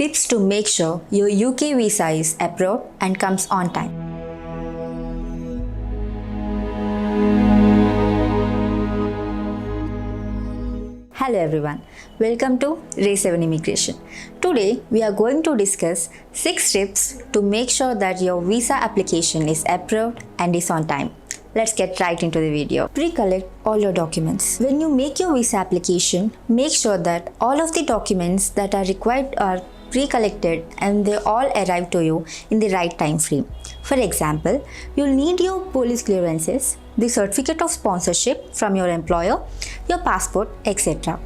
Tips to make sure your UK visa is approved and comes on time. Hello everyone, welcome to Ray7 Immigration. Today we are going to discuss 6 tips to make sure that your visa application is approved and is on time. Let's get right into the video. Pre-collect all your documents. When you make your visa application, make sure that all of the documents that are required are pre-collected and they all arrive to you in the right time frame. For example, you'll need your police clearances, the certificate of sponsorship from your employer, your passport, etc.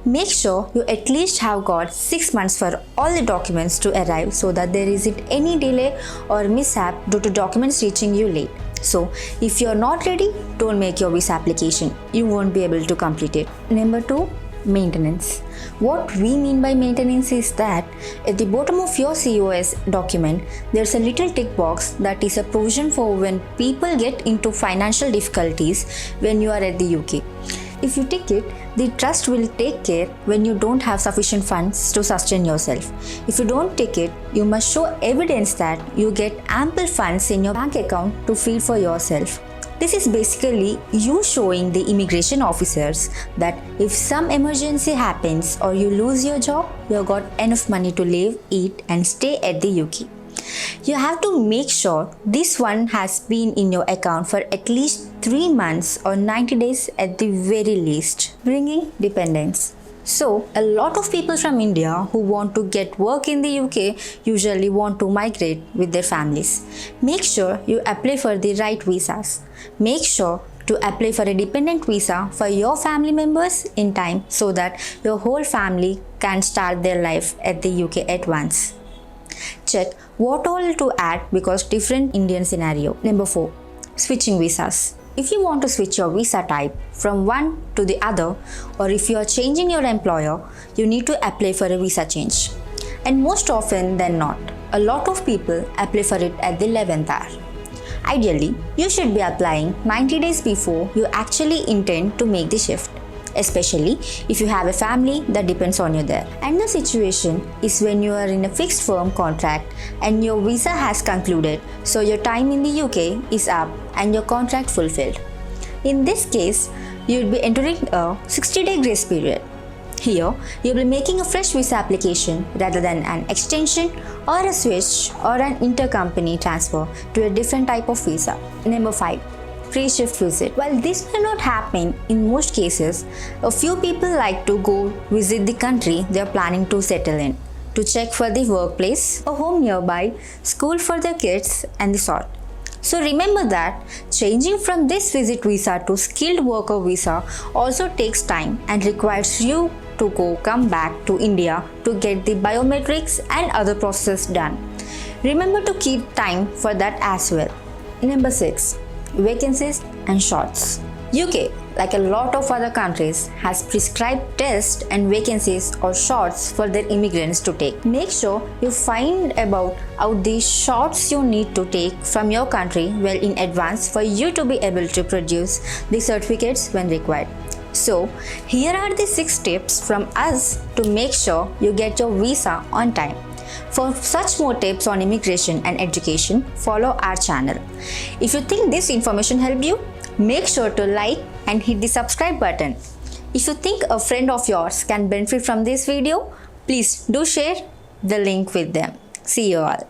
Make sure you at least have got 6 months for all the documents to arrive so that there isn't any delay or mishap due to documents reaching you late. So, if you're not ready, don't make your visa application. You won't be able to complete it. Number 2. Maintenance. What we mean by maintenance is that at the bottom of your COS document, there's a little tick box that is a provision for when people get into financial difficulties when you are at the UK. If you tick it, the trust will take care when you don't have sufficient funds to sustain yourself. If you don't tick it, you must show evidence that you get ample funds in your bank account to feed for yourself. This is basically you showing the immigration officers that if some emergency happens or you lose your job, you've got enough money to live, eat and stay at the UK. You have to make sure this one has been in your account for at least 3 months or 90 days at the very least. Bringing dependents. So, a lot of people from India who want to get work in the UK usually want to migrate with their families. Make sure you apply for the right visas. Make sure to apply for a dependent visa for your family members in time so that your whole family can start their life at the UK at once. Check what all to add because different Indian scenario. Number 4. Switching visas. If you want to switch your visa type from one to the other, or if you are changing your employer, you need to apply for a visa change. And most often than not, a lot of people apply for it at the 11th hour. Ideally, you should be applying 90 days before you actually intend to make the shift, especially if you have a family that depends on you there. And the situation is when you are in a fixed firm contract and your visa has concluded, so your time in the UK is up and your contract fulfilled. In this case, you will be entering a 60-day grace period. Here, you will be making a fresh visa application rather than an extension or a switch or an intercompany transfer to a different type of visa. Number 5. Pre-shift visit. While this may not happen in most cases, a few people like to go visit the country they are planning to settle in, to check for the workplace, a home nearby, school for their kids and the sort. So remember that changing from this visit visa to skilled worker visa also takes time and requires you to come back to India to get the biometrics and other processes done. Remember to keep time for that as well. Number 6. Vacancies and shorts. UK, like a lot of other countries, has prescribed tests and vacancies or shorts for their immigrants to take. Make sure you find out the shorts you need to take from your country well in advance for you to be able to produce the certificates when required. So, here are the 6 tips from us to make sure you get your visa on time. For such more tips on immigration and education, follow our channel. If you think this information helped you, make sure to like and hit the subscribe button. If you think a friend of yours can benefit from this video, please do share the link with them. See you all.